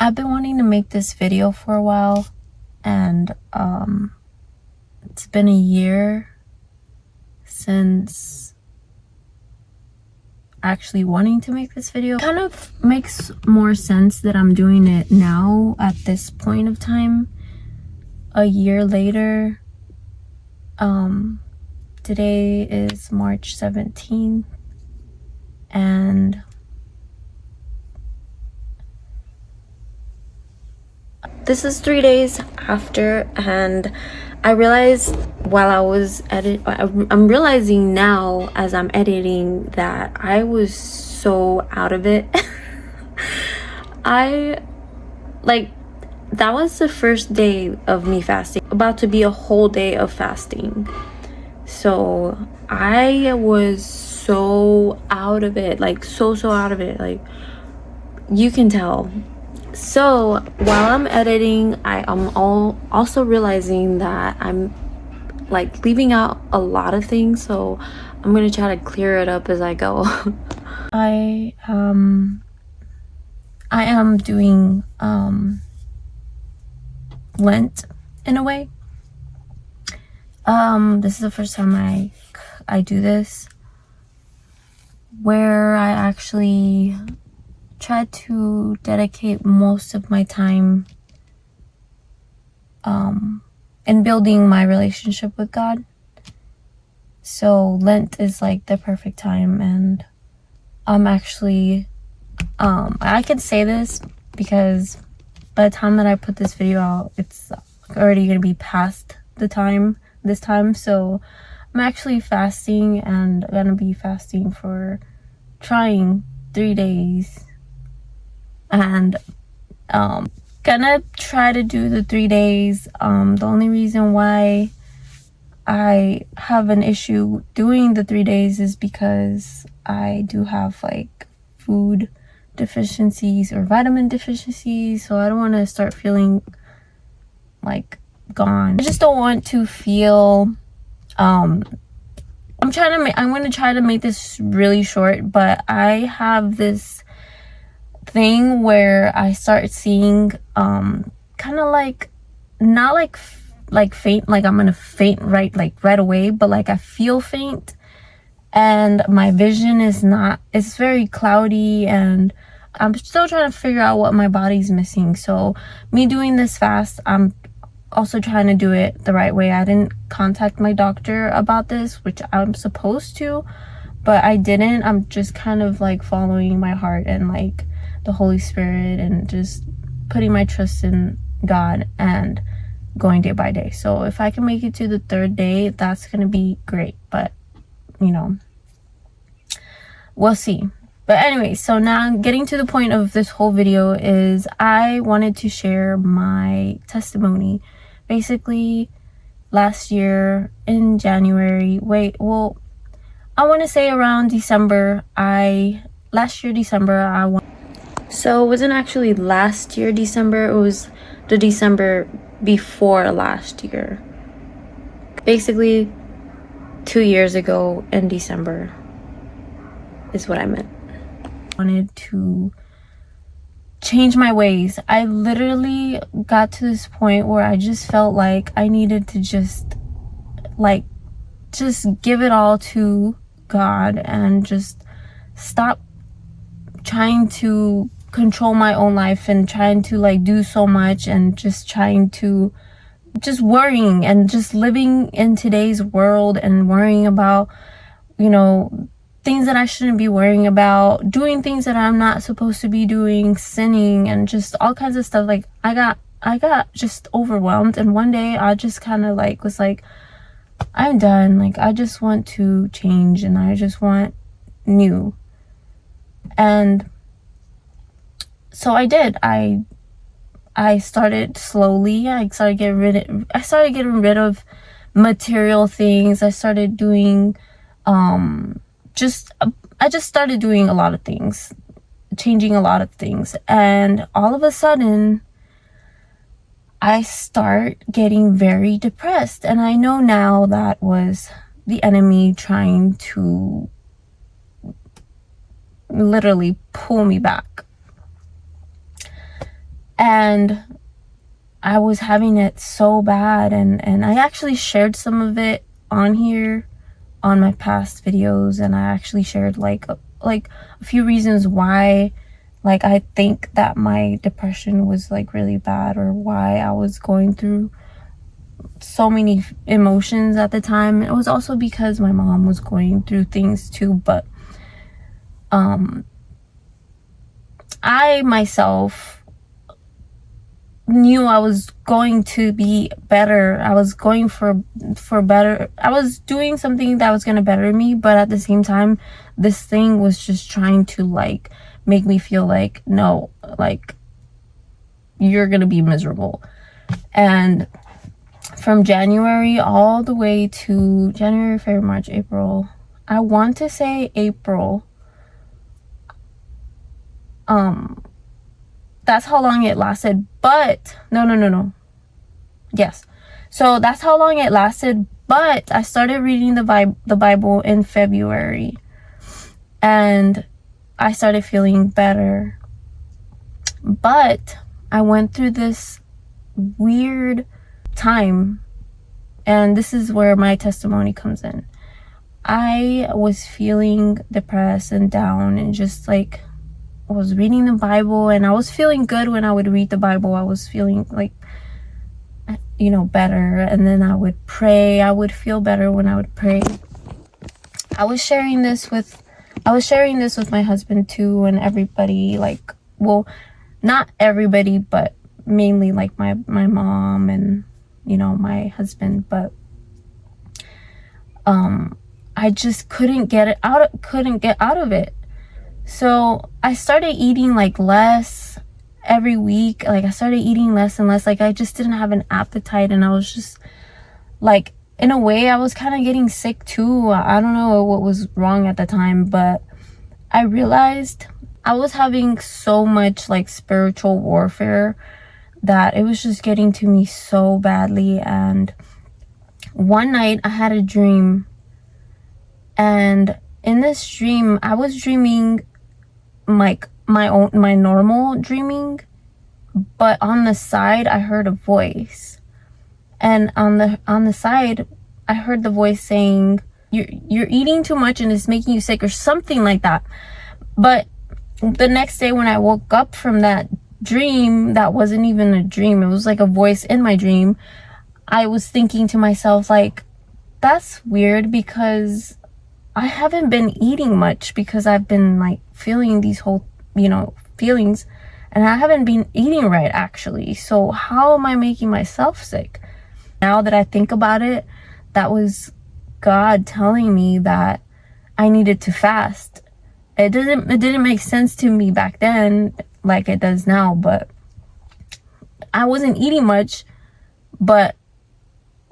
I've been wanting to make this video for a while, and it's been a year since actually wanting to make this video. It kind of makes more sense that I'm doing it now at this point of time, a year later. Today is March 17th, and this is 3 days after, and I realized while I was I'm realizing now as I'm editing that I was so out of it. That was the first day of me fasting, about to be a whole day of fasting. So I was so out of it, like so out of it, like you can tell. So while I'm editing, I am also realizing that I'm like leaving out a lot of things, so I'm gonna try to clear it up as I go. I am doing Lent in a way. This is the first time I do this, where I actually try to dedicate most of my time in building my relationship with God. So Lent is like the perfect time, and I'm actually I can say this because by the time that I put this video out, it's already gonna be past the time this time. So I'm actually fasting, and gonna be fasting for trying 3 days, and gonna try to do the 3 days. The only reason why I have an issue doing the 3 days is because I do have like food deficiencies or vitamin deficiencies, so I don't want to start feeling like gone. I just don't want to feel I'm going to try to make this really short, but I have this thing where I start seeing kind of like, not like faint, like I'm gonna faint right away, but like I feel faint, and my vision is not, it's very cloudy, and I'm still trying to figure out what my body's missing. So me doing this fast, I'm also trying to do it the right way. I didn't contact my doctor about this, which I'm supposed to, but I didn't. I'm just kind of like following my heart and like the Holy Spirit, and just putting my trust in God and going day by day. So if I can make it to the 3rd day, that's gonna be great, but you know, we'll see. But anyway, so now getting to the point of this whole video is I wanted to share my testimony. Basically, last year in January, I want to say around December, so it wasn't actually last year December, it was the December before last year. Basically 2 years ago in December is what I meant. I wanted to change my ways. I literally got to this point where I just felt like I needed to just give it all to God, and just stop trying to control my own life, and trying to like do so much, and just worrying and just living in today's world, and worrying about, you know, things that I shouldn't be worrying about, doing things that I'm not supposed to be doing, sinning, and just all kinds of stuff. Like I got just overwhelmed, and one day I just kind of like was like, I'm done. Like I just want to change, and I just want new. And so I did. I started slowly. I started getting rid of material things. I started doing I just started doing a lot of things, changing a lot of things, and all of a sudden I start getting very depressed. And I know now that was the enemy trying to literally pull me back. And I was having it so bad, and I actually shared some of it on here on my past videos, and I actually shared like a few reasons why like I think that my depression was like really bad, or why I was going through so many emotions at the time. It was also because my mom was going through things too, but I myself knew I was going to be better. I was going for better. I was doing something that was going to better me, but at the same time, this thing was just trying to like make me feel like, no, like you're going to be miserable. And from January all the way to January, February, March, April, I want to say April, that's how long it lasted. But no, yes, so that's how long it lasted. But I started reading the Bible in February, and I started feeling better. But I went through this weird time, and this is where my testimony comes in. I was feeling depressed and down, and just like I was reading the Bible, and I was feeling good when I would read the Bible. I was feeling like, you know, better. And then I would pray. I would feel better when I would pray. I was sharing this with my husband too, and everybody, like, well, not everybody, but mainly like my mom and, you know, my husband. But I just couldn't get out of it. So I started eating like less every week. Like I started eating less and less. Like I just didn't have an appetite, and I was just like, in a way, I was kind of getting sick too. I don't know what was wrong at the time, but I realized I was having so much like spiritual warfare that it was just getting to me so badly. And one night I had a dream, and in this dream I was dreaming like my normal dreaming, but on the side I heard a voice, and on the side I heard the voice saying, you're eating too much and it's making you sick, or something like that. But the next day when I woke up from that dream, that wasn't even a dream, it was like a voice in my dream. I was thinking to myself, like, that's weird, because I haven't been eating much, because I've been like feeling these whole, you know, feelings, and I haven't been eating right actually. So how am I making myself sick? Now that I think about it, that was God telling me that I needed to fast. It didn't make sense to me back then like it does now, but I wasn't eating much, but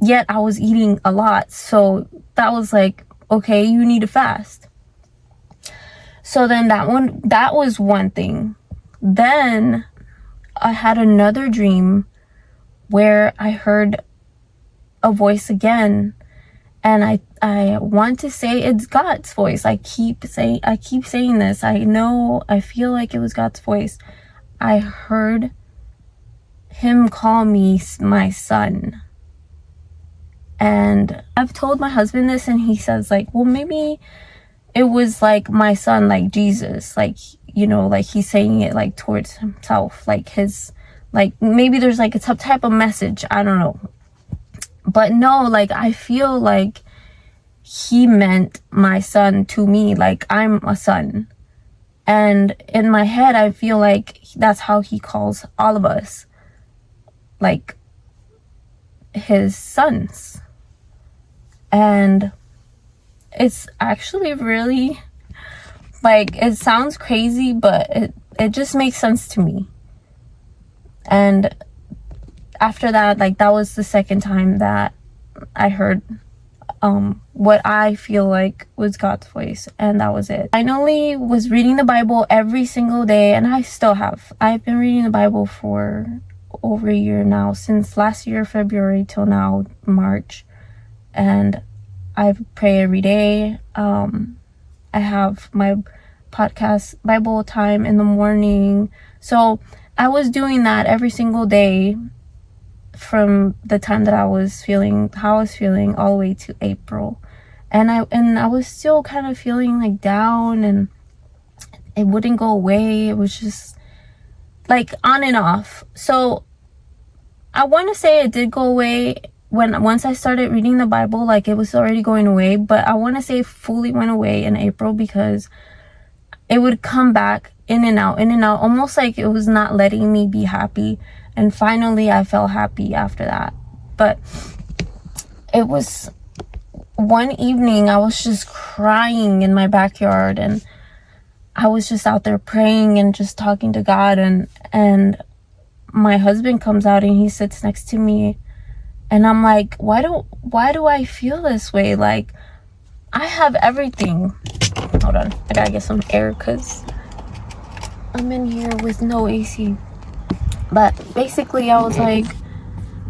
yet I was eating a lot. So that was like, okay, you need to fast. So then that was one thing. Then I had another dream where I heard a voice again, and I want to say it's God's voice. I keep saying this. I feel like it was God's voice. I heard him call me my son. And I've told my husband this, and he says like, well, maybe it was like my son, like Jesus, like, you know, like he's saying it like towards himself, like his, like maybe there's like a type of message, I don't know. But no, like I feel like he meant my son to me, like I'm a son. And in my head, I feel like that's how he calls all of us, like his sons. And it's actually really, like, it sounds crazy, but it just makes sense to me. And after that, like, that was the second time that I heard what I feel like was God's voice, and that was it. I finally was reading the Bible every single day, and I still have. I've been reading the Bible for over a year now, since last year February till now March, and I pray every day. I have my podcast Bible time in the morning. So I was doing that every single day from the time that I was feeling how I was feeling all the way to April. And I was still kind of feeling like down, and it wouldn't go away. It was just like on and off. So I want to say it did go away once I started reading the Bible. Like, it was already going away, but I want to say it fully went away in April, because it would come back in and out, almost like it was not letting me be happy. And finally I felt happy after that. But it was one evening, I was just crying in my backyard, and I was just out there praying and just talking to God, and my husband comes out and he sits next to me, and I'm like, why do I feel this way? Like, I have everything. Hold on, I gotta get some air because I'm in here with no AC. But basically I was like,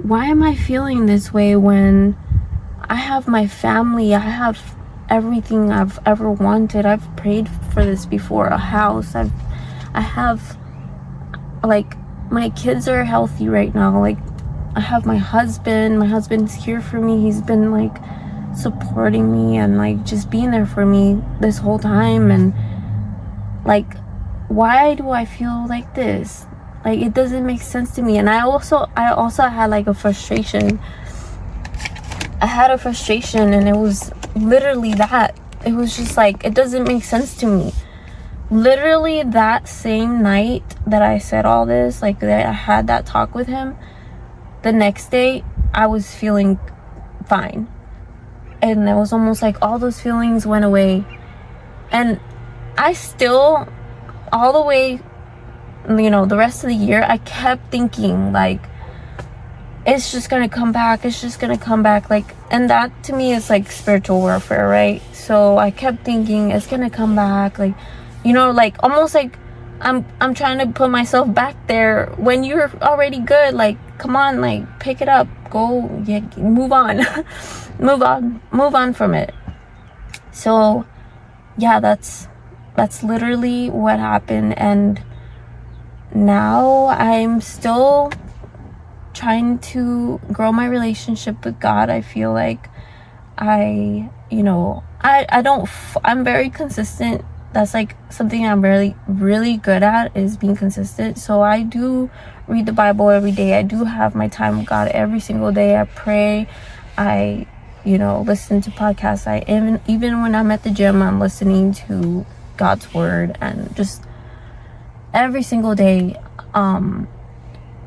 why am I feeling this way when I have my family, I have everything I've ever wanted. I've prayed for this before, a house. I have, like, my kids are healthy right now. Like, I have my husband's here for me. He's been like supporting me and like just being there for me this whole time. And like, why do I feel like this? Like, it doesn't make sense to me. And I also had like a frustration. I had a frustration, and it was literally that. It was just like, it doesn't make sense to me. Literally that same night that I said all this, like that I had that talk with him, the next day I was feeling fine. And it was almost like all those feelings went away. And I still, all the way, the rest of the year, I kept thinking like, it's just gonna come back, like, and that to me is like spiritual warfare, right? So I kept thinking it's gonna come back, like, like almost like I'm trying to put myself back there when you're already good. Like, come on, like, pick it up, go, yeah, move on. move on from it. So yeah, that's literally what happened. And now I'm still trying to grow my relationship with God. I feel like I'm very consistent. That's like something I'm really, really good at, is being consistent. So I do read the Bible every day. I do have my time with God every single day. I pray. I, listen to podcasts. Even when I'm at the gym, I'm listening to God's word, and just every single day.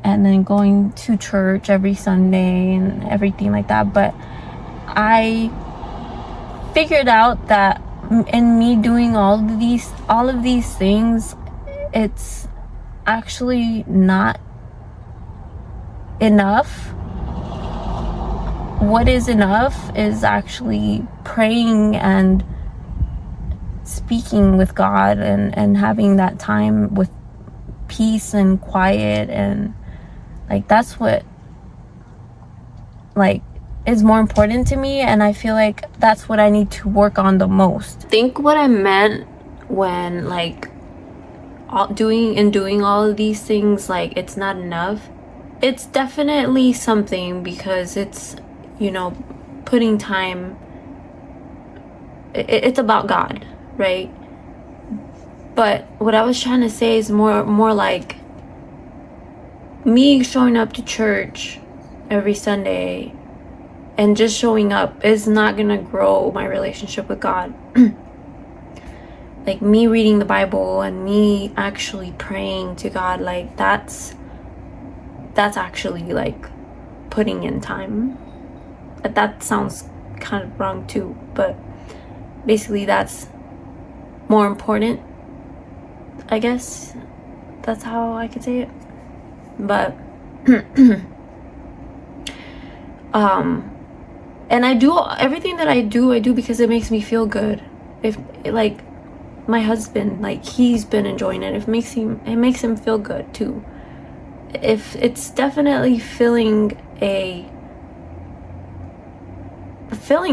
And then going to church every Sunday and everything like that. But I figured out that in me doing all of these things, it's actually not enough. What is enough is actually praying and speaking with God, and having that time with peace and quiet, and like, that's what like is more important to me. And I feel like that's what I need to work on the most. I think what I meant when like doing all of these things, like, it's not enough. It's definitely something, because it's, putting time, it's about God, right? But what I was trying to say is more like, me showing up to church every Sunday and just showing up is not gonna grow my relationship with God. Like, me reading the Bible and me actually praying to God, like, that's actually like putting in time. That sounds kind of wrong too, but basically that's more important, I guess. That's how I could say it. But and I do everything that I do because it makes me feel good. If, like, my husband, like, he's been enjoying it. It makes him feel good too. If it's definitely filling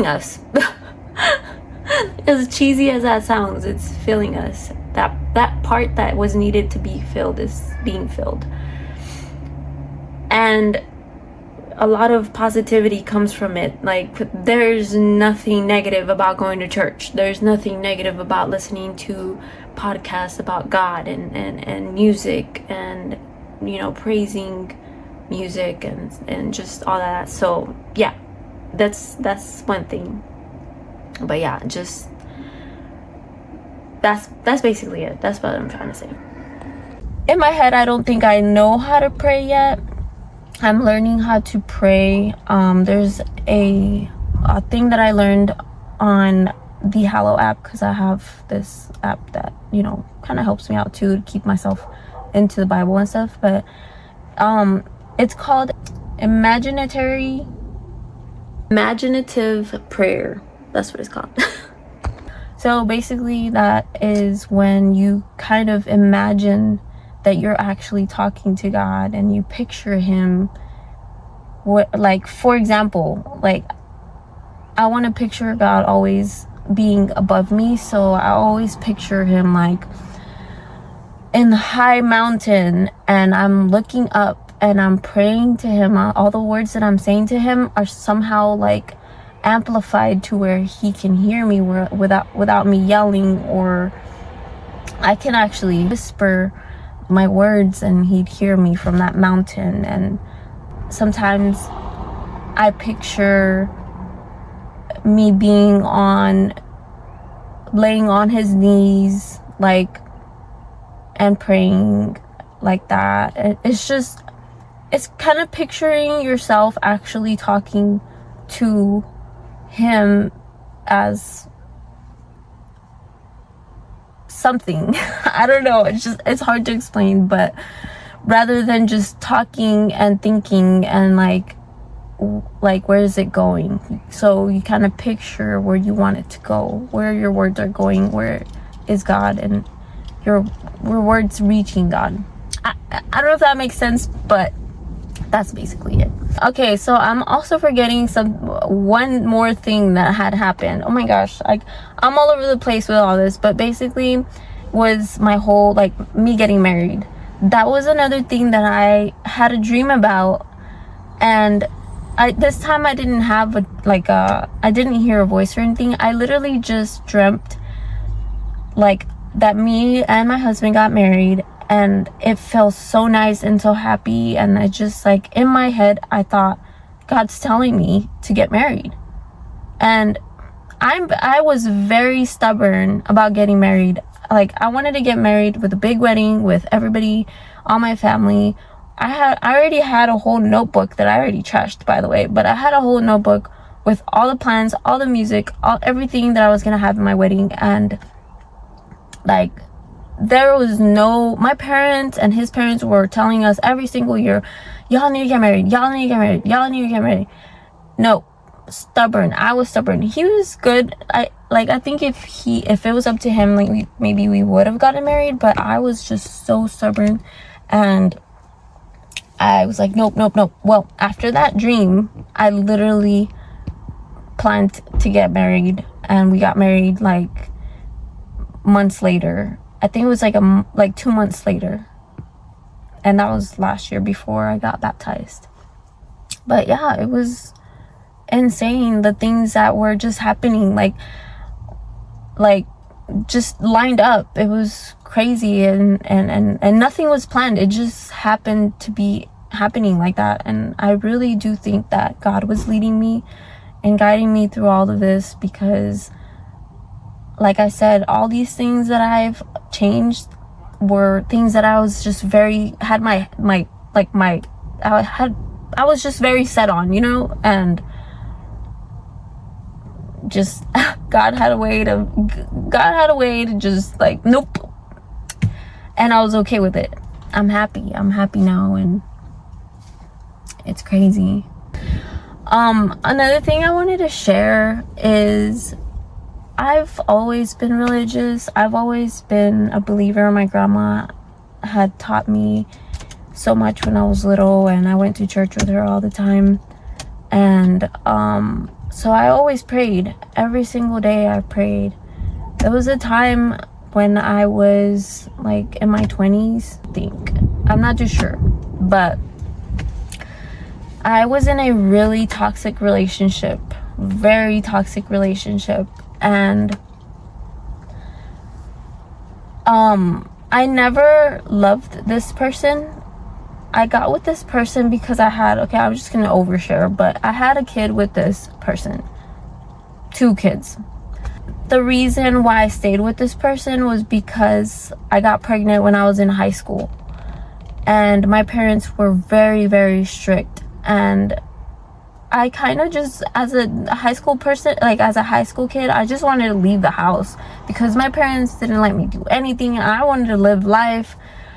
us. As cheesy as that sounds, it's filling us. That part that was needed to be filled is being filled. and a lot of positivity comes from it. Like, there's nothing negative about going to church. There's nothing negative about listening to podcasts about God and music, and praising music and just all that. So yeah, that's one thing. But yeah, just that's basically it. That's what I'm trying to say. In my head, I don't think I know how to pray yet. I'm learning how to pray. There's a thing that I learned on the Hallow app, because I have this app that kind of helps me out too, to keep myself into the Bible and stuff. But it's called imaginative prayer. That's what it's called. So basically, that is when you kind of imagine that you're actually talking to God, and you picture him. Like, for example, like, I want to picture God always being above me, so I always picture him like in the high mountain, and I'm looking up and I'm praying to him. All the words that I'm saying to him are somehow like amplified to where he can hear me, without me yelling, or I can actually whisper my words and he'd hear me from that mountain. And sometimes I picture me laying on his knees, like, and praying like that. It's kind of picturing yourself actually talking to him as something. I don't know, it's hard to explain. But rather than just talking and thinking and like where is it going, so you kind of picture where you want it to go, where your words are going, where is God, and your words reaching God. I don't know if that makes sense, but that's basically it. Okay, so I'm also forgetting one more thing that had happened. Oh my gosh, like, I'm all over the place with all this, but basically was my whole, like, me getting married. That was another thing that I had a dream about, and this time I didn't have I didn't hear a voice or anything. I literally just dreamt like that me and my husband got married, and it felt so nice and so happy. And I just, like, in my head, I thought, God's telling me to get married. And I was very stubborn about getting married. Like, I wanted to get married with a big wedding with everybody, all my family. I already had a whole notebook that I already trashed, by the way, but I had a whole notebook with all the plans, all the music, everything that I was gonna have in my wedding. And like, there was my parents and his parents were telling us every single year, y'all need to get married, y'all need to get married, y'all need to get married. No, stubborn. I was stubborn. He was good. I think if it was up to him, like, maybe we would have gotten married, but I was just so stubborn. And I was like, nope. Well, after that dream, I literally planned to get married, and we got married like months later. I think it was like 2 months later, and that was last year before I got baptized. But yeah, it was insane, the things that were just happening, like just lined up. It was crazy, and nothing was planned. It just happened to be happening like that. And I really do think that God was leading me and guiding me through all of this, because like I said, all these things that I've changed were things that I was just I was just very set on, and just God had a way to just like, nope. And I was okay with it. I'm happy now, and it's crazy. Another thing I wanted to share is I've always been religious. I've always been a believer. My grandma had taught me so much when I was little, and I went to church with her all the time. And so I always prayed. Every single day I prayed. There was a time when I was like in my 20s, I think. I'm not too sure. But I was in a really toxic relationship, very toxic relationship, and I never loved this person. I got with this person because I'm just gonna overshare, but I had a kid with this person, 2 kids. The reason why I stayed with this person was because I got pregnant when I was in high school, and my parents were very, very strict, and I kind of just, as a high school person, like as a high school kid, I just wanted to leave the house because my parents didn't let me do anything, and I wanted to live life.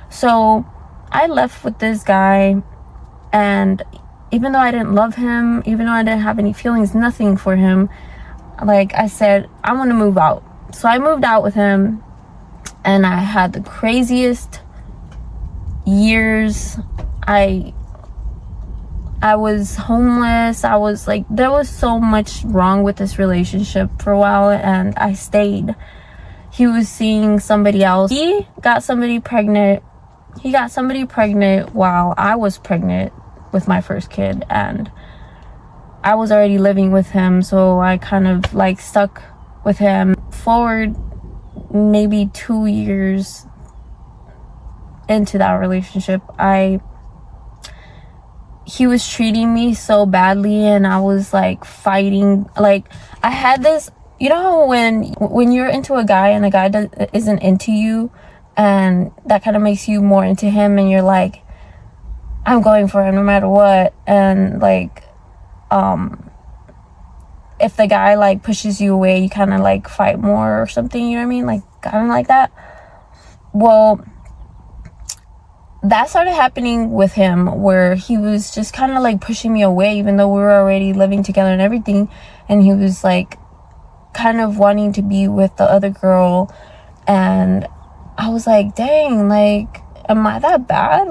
So I left with this guy, and even though I didn't love him, even though I didn't have any feelings, nothing for him, like I said, I want to move out. So I moved out with him, and I had the craziest years. I was homeless. I was like, there was so much wrong with this relationship for a while, and I stayed. He was seeing somebody else. He got somebody pregnant while I was pregnant with my first kid, and I was already living with him, so I kind of like stuck with him. Forward maybe 2 years into that relationship, he was treating me so badly, and I was like fighting. Like, I had this, you know, when you're into a guy and the guy isn't into you, and that kind of makes you more into him, and you're like, I'm going for him no matter what. And like, if the guy like pushes you away, you kind of like fight more or something, you know what I mean? Like, kind of like that. Well, that started happening with him, where he was just kind of like pushing me away, even though we were already living together and everything. And he was like kind of wanting to be with the other girl, and I was like, dang, like, am I that bad?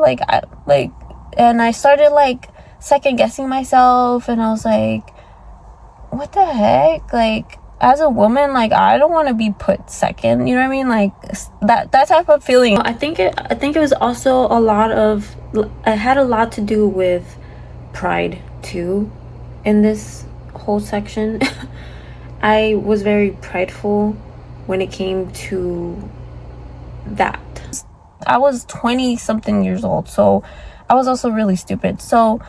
And I started like second guessing myself, and I was like, what the heck? Like, as a woman, like, I don't want to be put second, you know what I mean? Like, that type of feeling. I think it was also it had a lot to do with pride too in this whole section. I was very prideful when it came to that. I was 20 something years old, so I was also really stupid. So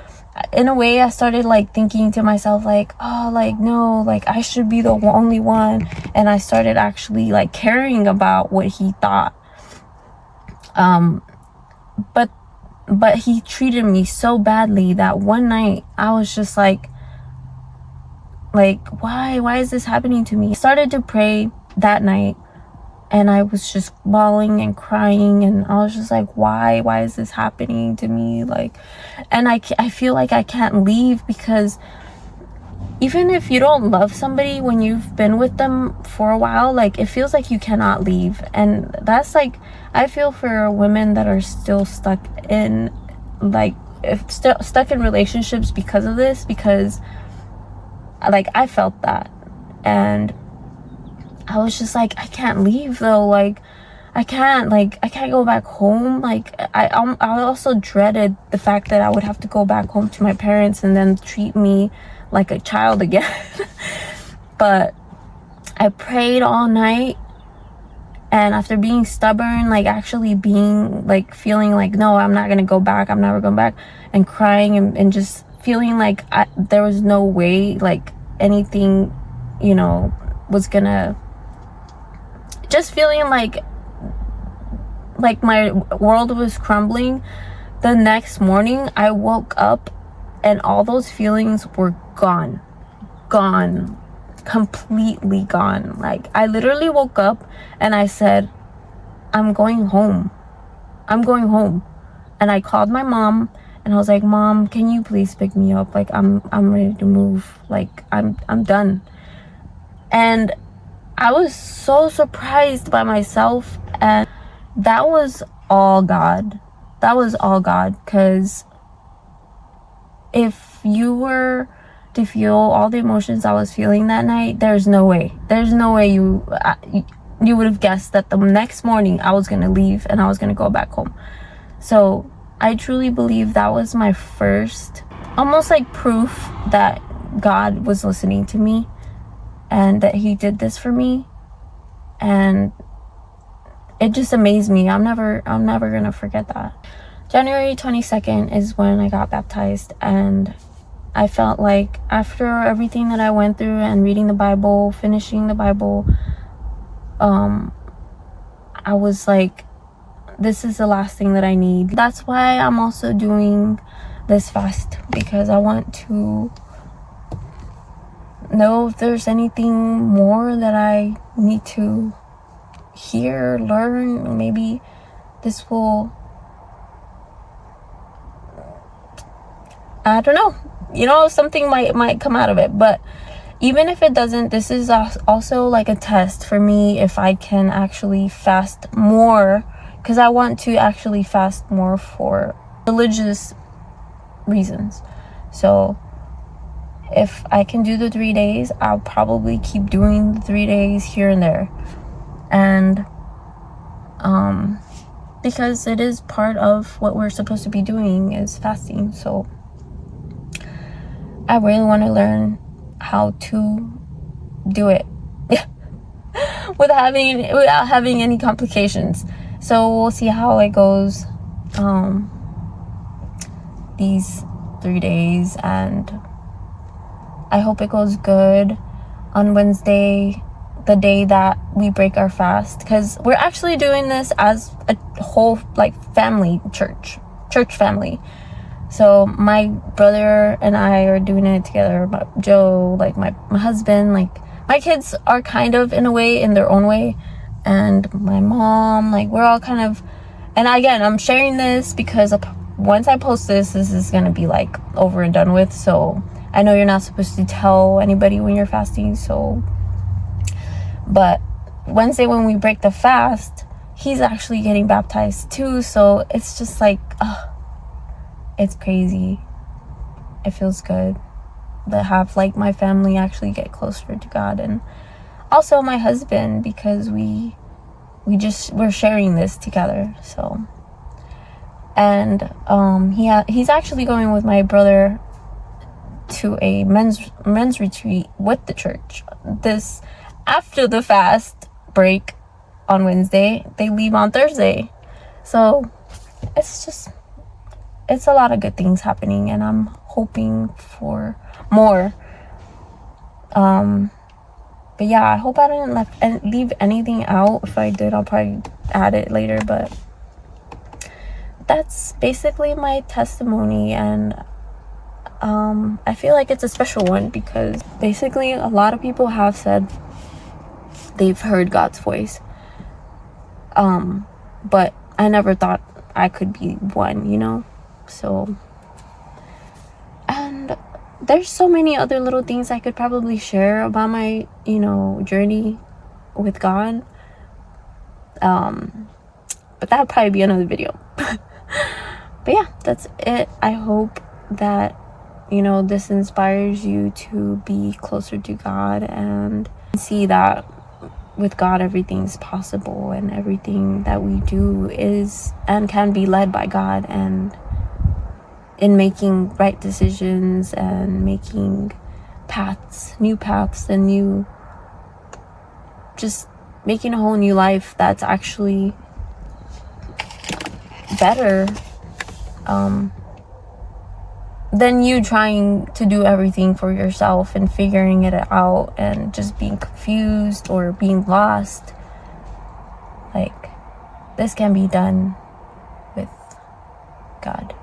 in a way, I started like thinking to myself, like, oh, like, no, like, I should be the only one. And I started actually like caring about what he thought. But he treated me so badly that one night I was just like, why is this happening to me? I started to pray that night, and I was just bawling and crying, and I was just like, why is this happening to me? Like, and I feel like I can't leave, because even if you don't love somebody, when you've been with them for a while, like, it feels like you cannot leave. And that's like, I feel for women that are still stuck in relationships because of this, because like, I felt that, and I was just like, I can't leave though. Like, I can't go back home. Like, I also dreaded the fact that I would have to go back home to my parents and then treat me like a child again. But I prayed all night, and after being stubborn, like, actually being like, feeling like, no, I'm not gonna go back, I'm never going back, and crying, and just feeling like there was no way, like, anything, you know, was gonna, just feeling like my world was crumbling. The next morning, I woke up, and all those feelings were gone, completely gone. Like, I literally woke up and I said, I'm going home. And I called my mom, and I was like, Mom, can you please pick me up? Like, I'm ready to move. Like, I'm done. And I was so surprised by myself, and that was all God. Because if you were to feel all the emotions I was feeling that night, there's no way you would have guessed that the next morning I was gonna leave and I was gonna go back home. So I truly believe that was my first almost like proof that God was listening to me and that he did this for me. And it just amazed me. I'm never gonna forget that. January 22nd is when I got baptized, and I felt like after everything that I went through and reading the Bible, finishing the Bible, I was like, this is the last thing that I need. That's why I'm also doing this fast, because I want to know if there's anything more that I need to hear, learn. Maybe this will, I don't know, something might come out of it. But even if it doesn't, this is also like a test for me if I can actually fast more, because I want to actually fast more for religious reasons. So if I can do the 3 days, I'll probably keep doing the 3 days here and there. And because it is part of what we're supposed to be doing is fasting. So I really want to learn how to do it without having any complications. So we'll see how it goes these 3 days, and I hope it goes good on Wednesday, the day that we break our fast, because we're actually doing this as a whole like family, church family. So my brother and I are doing it together. Joe, like my husband, like my kids are kind of in a way, in their own way, and my mom, like we're all kind of. And again, I'm sharing this because once I post this is gonna be like over and done with. So I know you're not supposed to tell anybody when you're fasting. So, but Wednesday when we break the fast, he's actually getting baptized too. So it's just like, it's crazy. It feels good to have like my family actually get closer to God, and also my husband, because we're sharing this together. So, and he's actually going with my brother to a men's retreat with the church. This after the fast break on Wednesday, they leave on Thursday. So it's a lot of good things happening, and I'm hoping for more. But yeah, I hope I didn't leave anything out. If I did, I'll probably add it later. But that's basically my testimony, and I feel like it's a special one because basically a lot of people have said they've heard God's voice, but I never thought I could be one. So, and there's so many other little things I could probably share about my journey with God, but that would probably be another video. But yeah, that's it. I hope that this inspires you to be closer to God and see that with God everything's possible, and everything that we do is and can be led by God, and in making right decisions and making new paths, and just making a whole new life that's actually better than you trying to do everything for yourself and figuring it out and just being confused or being lost. Like, this can be done with God.